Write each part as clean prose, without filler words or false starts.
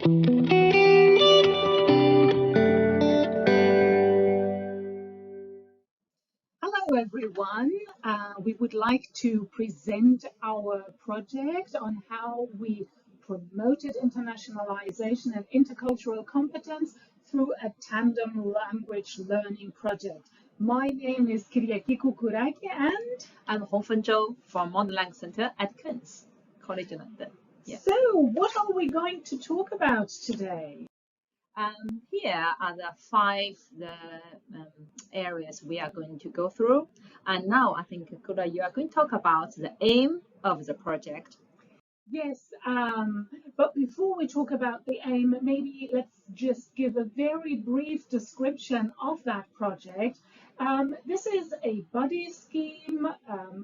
Hello everyone. We would like to present our project on how we promoted internationalization and intercultural competence through a tandem language learning project. My name is Kyriaki Koukouraki and I'm Hongfen Zhou from Modern Language Center at King's College London. Yeah. So what are we going to talk about today? Here are the five areas we are going to go through. And now I think, Kuda, you are going to talk about the aim of the project. Yes, but before we talk about the aim, maybe let's just give a very brief description of that project. This is a buddy scheme,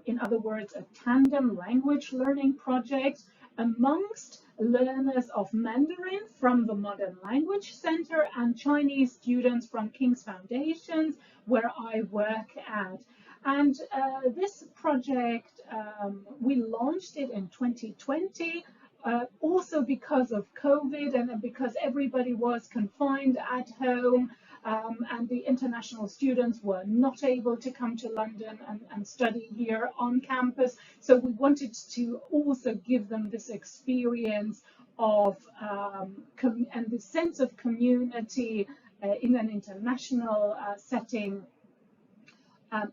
in other words, a tandem language learning project amongst learners of Mandarin from the Modern Language Center and Chinese students from King's Foundations, where I work at. And this project, we launched it in 2020, also because of COVID and because everybody was confined at home, and the international students were not able to come to London and study here on campus. So we wanted to also give them this experience of and the sense of community in an international setting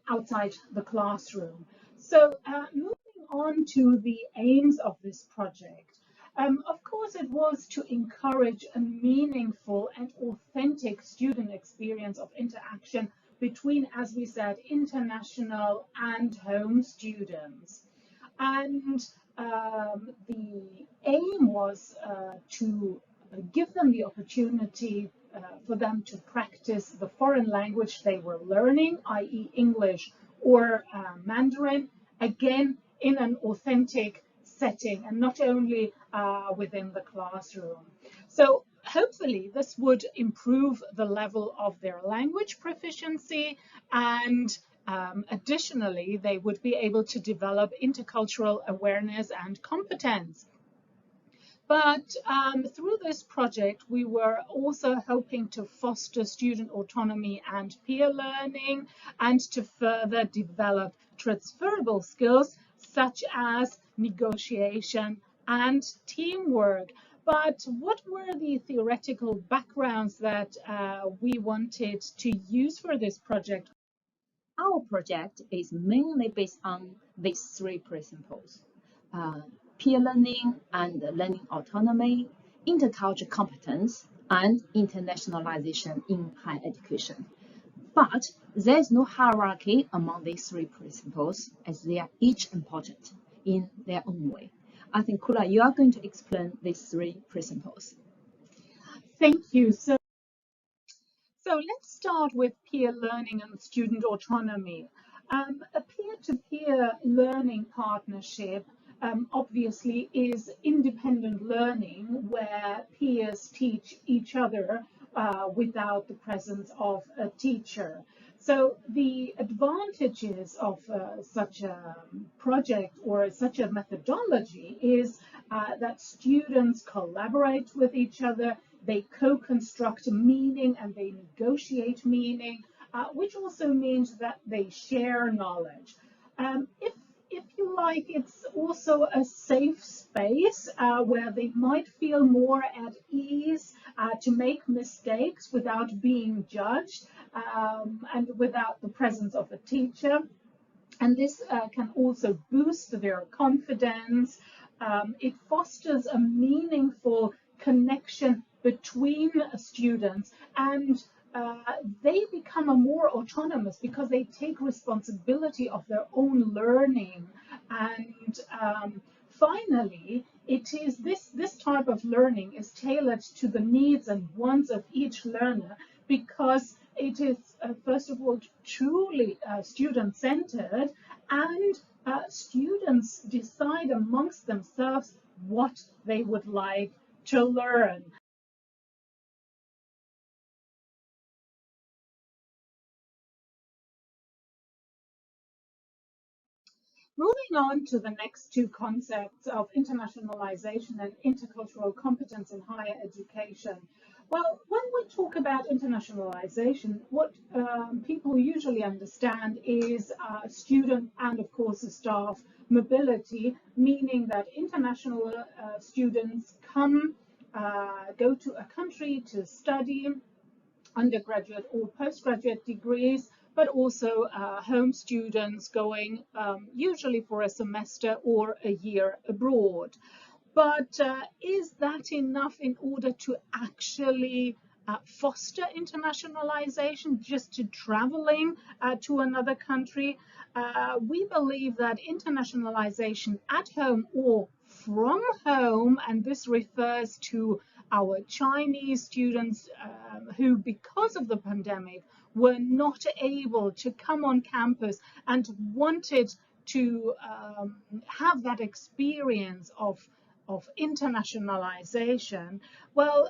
outside the classroom. So moving on to the aims of this project. Of course, it was to encourage a meaningful and authentic student experience of interaction between, as we said, international and home students. And the aim was to give them the opportunity for them to practice the foreign language they were learning, i.e. English or Mandarin, again in an authentic setting and not only within the classroom. So hopefully this would improve the level of their language proficiency, and additionally they would be able to develop intercultural awareness and competence. But through this project, we were also hoping to foster student autonomy and peer learning, and to further develop transferable skills such as negotiation and teamwork. But what were the theoretical backgrounds that we wanted to use for this project? Our project is mainly based on these three principles: peer learning and learning autonomy, intercultural competence, and internationalization in higher education. But there is no hierarchy among these three principles, as they are each important in their own way. I think, Kula, you are going to explain these three principles. Thank you. So let's start with peer learning and student autonomy. A peer-to-peer learning partnership obviously is independent learning where peers teach each other without the presence of a teacher. So the advantages of such a project or such a methodology is that students collaborate with each other, they co-construct meaning and they negotiate meaning, which also means that they share knowledge. If you like, it's also a safe space where they might feel more at ease to make mistakes without being judged and without the presence of a teacher. And this can also boost their confidence. It fosters a meaningful connection between students, and they become more autonomous because they take responsibility of their own learning. And finally, it is this type of learning is tailored to the needs and wants of each learner, because it is first of all truly student-centered, and students decide amongst themselves what they would like to learn. Moving on to the next two concepts of internationalization and intercultural competence in higher education. Well, when we talk about internationalization, what people usually understand is student and, of course, the staff mobility, meaning that international students go to a country to study undergraduate or postgraduate degrees, but also home students going usually for a semester or a year abroad. But is that enough in order to actually foster internationalization, just to traveling to another country? We believe that internationalization at home or from home, and this refers to our Chinese students who, because of the pandemic, were not able to come on campus and wanted to have that experience of internationalization. Well,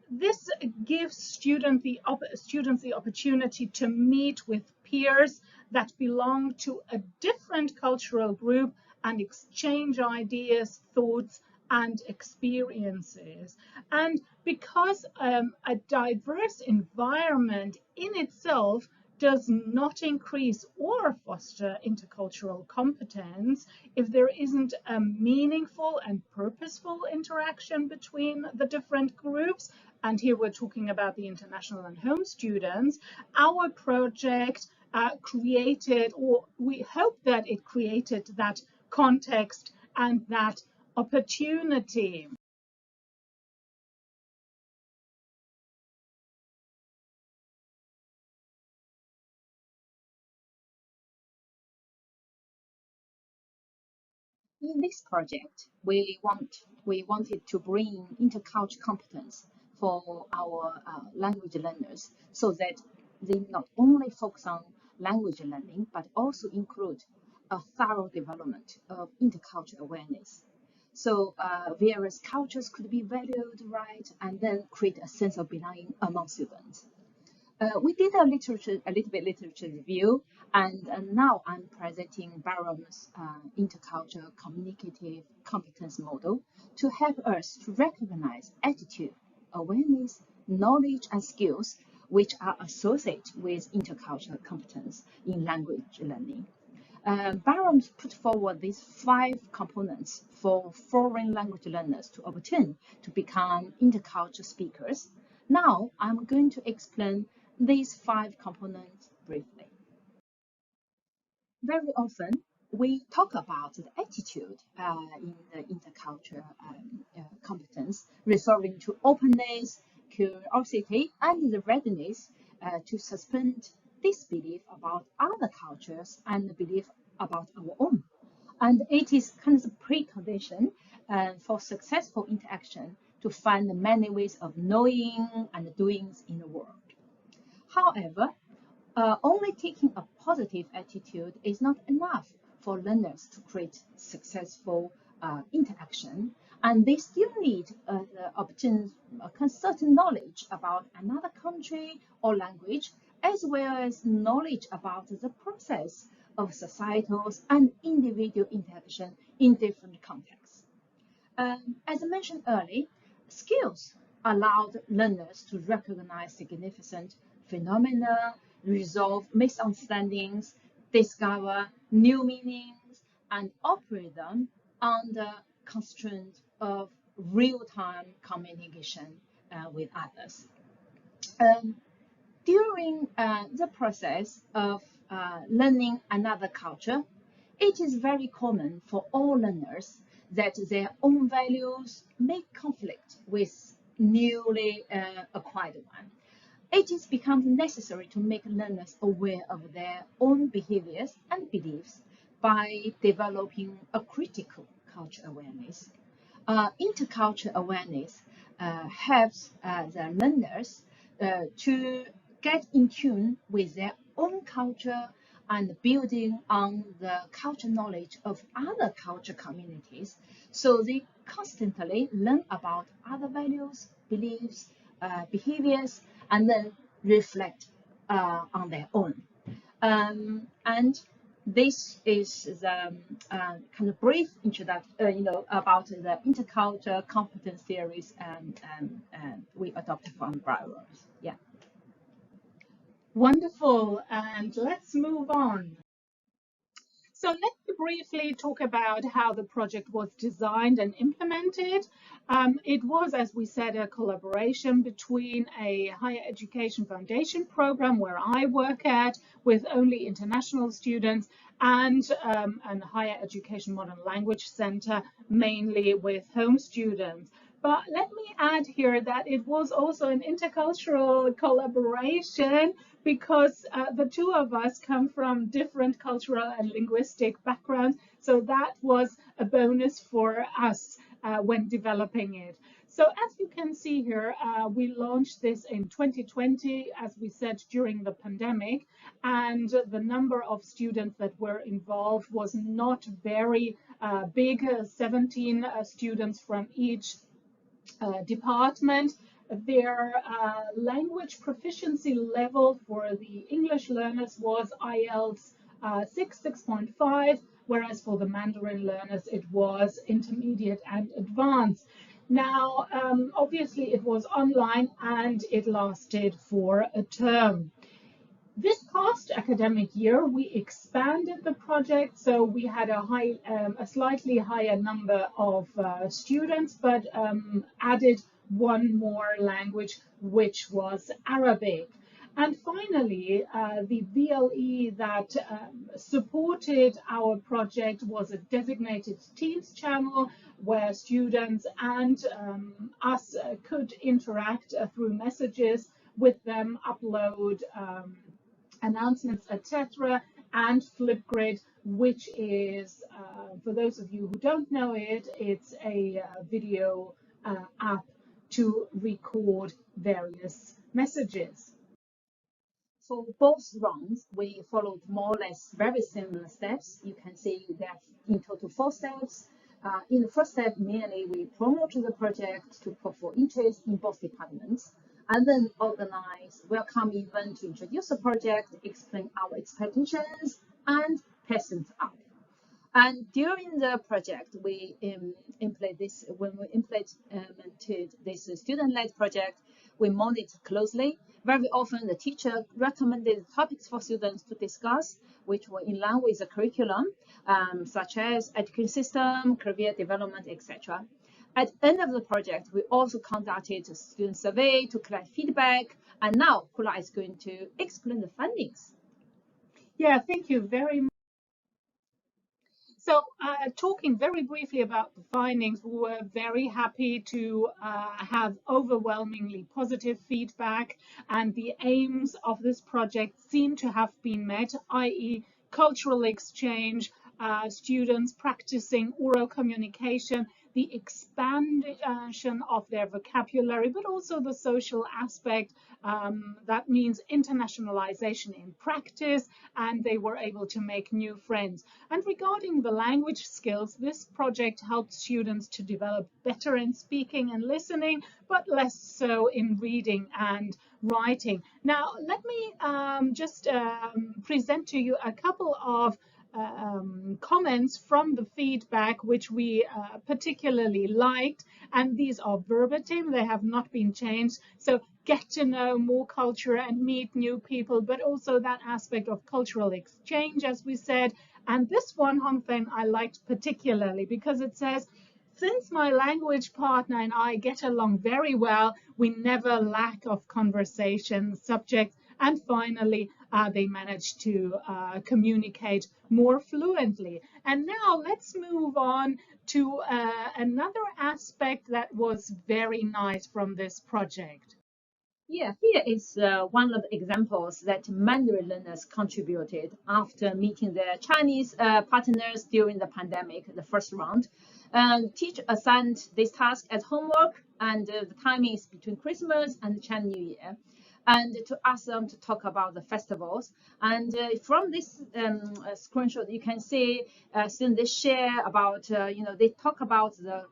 this gives students the opportunity to meet with peers that belong to a different cultural group and exchange ideas, thoughts, and experiences. And because a diverse environment in itself does not increase or foster intercultural competence, if there isn't a meaningful and purposeful interaction between the different groups, and here we're talking about the international and home students, our project created, or we hope that it created, that context and that opportunity. In this project, we wanted to bring intercultural competence for our language learners, so that they not only focus on language learning, but also include a thorough development of intercultural awareness. So various cultures could be valued, right, and then create a sense of belonging among students. We did a little bit literature review, and now I'm presenting Barham's intercultural communicative competence model to help us to recognize attitude, awareness, knowledge, and skills which are associated with intercultural competence in language learning. Barham's put forward these 5 components for foreign language learners to obtain to become intercultural speakers. Now I'm going to explain these 5 components briefly. Very often, we talk about the attitude in the intercultural competence, referring to openness, curiosity, and the readiness to suspend disbelief about other cultures and belief about our own. And it is kind of the precondition for successful interaction to find many ways of knowing and doing in the world. However, only taking a positive attitude is not enough for learners to create successful interaction, and they still need to obtain a certain knowledge about another country or language, as well as knowledge about the process of societal and individual interaction in different contexts. As I mentioned earlier, skills allowed learners to recognize significant phenomena, resolve misunderstandings, discover new meanings, and operate them under constraints of real-time communication with others. Um, During the process of learning another culture, it is very common for all learners that their own values may conflict with newly acquired one. It is become necessary to make learners aware of their own behaviors and beliefs by developing a critical cultural awareness. Intercultural awareness helps the learners to get in tune with their own culture and building on the cultural knowledge of other culture communities. So they constantly learn about other values, beliefs, behaviors, and then reflect on their own. And this is the kind of brief introduction, about the intercultural competence theories and we adopted from Browers. Yeah. Wonderful, and let's move on. So let me briefly talk about how the project was designed and implemented. It was, as we said, a collaboration between a higher education foundation program where I work at with only international students and a higher education modern language center, mainly with home students. But let me add here that it was also an intercultural collaboration because the two of us come from different cultural and linguistic backgrounds. So that was a bonus for us when developing it. So as you can see here, we launched this in 2020, as we said, during the pandemic, and the number of students that were involved was not very big, 17 students from each department. Their language proficiency level for the English learners was IELTS 6.5, whereas for the Mandarin learners it was intermediate and advanced. Now, obviously it was online and it lasted for a term. This past academic year, we expanded the project, so we had a slightly higher number of students, but added one more language, which was Arabic. And finally, the VLE that supported our project was a designated Teams channel where students and us could interact through messages with them, upload announcements, etc., and Flipgrid, which is, for those of you who don't know it, it's a video app to record various messages. For both rounds, we followed more or less very similar steps. You can see that in total 4 steps. In the first step, mainly we promoted the project to put for interest in both departments, and then organize welcome event to introduce the project, explain our expectations, and present up. And during the project, we implemented this student-led project, we monitored closely. Very often, the teacher recommended topics for students to discuss, which were in line with the curriculum, such as education system, career development, etc. At the end of the project, we also conducted a student survey to collect feedback. And now, Kula is going to explain the findings. Yeah, thank you very much. So talking very briefly about the findings, we were very happy to have overwhelmingly positive feedback, and the aims of this project seem to have been met, i.e. cultural exchange, students practicing oral communication, the expansion of their vocabulary, but also the social aspect. That means internationalization in practice, and they were able to make new friends. And regarding the language skills, this project helped students to develop better in speaking and listening, but less so in reading and writing. Now, let me just present to you a couple of comments from the feedback which we particularly liked, and these are verbatim, they have not been changed. So get to know more culture and meet new people, but also that aspect of cultural exchange, as we said. And this one, Hongfen, I liked particularly because it says, since my language partner and I get along very well, we never lack of conversation subjects. And finally, they managed to communicate more fluently. And now let's move on to another aspect that was very nice from this project. Yeah, here is one of the examples that Mandarin learners contributed after meeting their Chinese partners during the pandemic, the first round. Teacher assigned this task as homework, and the timing is between Christmas and Chinese New Year, and to ask them to talk about the festivals. And from this screenshot, you can see students they share about, they talk about the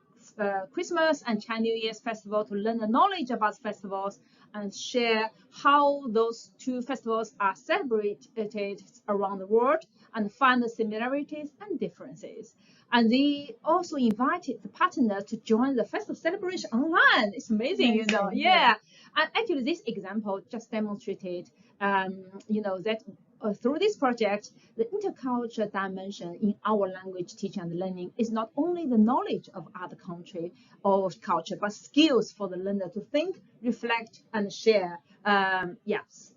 Christmas and Chinese New Year's festival to learn the knowledge about festivals and share how those two festivals are celebrated around the world and find the similarities and differences. And they also invited the partners to join the festival celebration online. It's amazing, you know. Yeah. And actually, this example just demonstrated, that through this project, the intercultural dimension in our language teaching and learning is not only the knowledge of other country or culture, but skills for the learner to think, reflect, and share. Yes.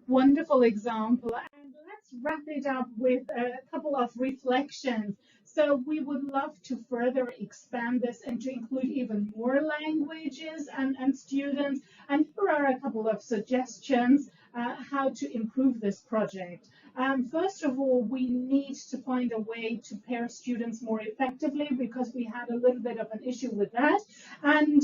Wonderful example. And let's wrap it up with a couple of reflections. So we would love to further expand this and to include even more languages and students. And here are a couple of suggestions how to improve this project. First of all, we need to find a way to pair students more effectively because we had a little bit of an issue with that. And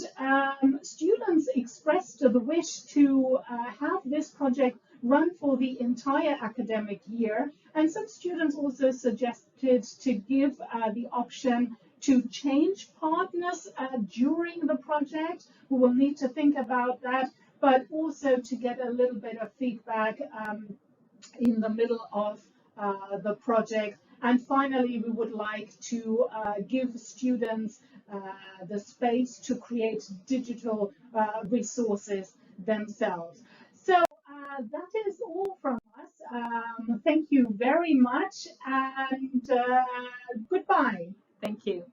students expressed the wish to have this project run for the entire academic year. And some students also suggested to give the option to change partners during the project. We will need to think about that, but also to get a little bit of feedback in the middle of the project. And finally, we would like to give students the space to create digital resources themselves. So that is all from us. Thank you very much and goodbye. Thank you.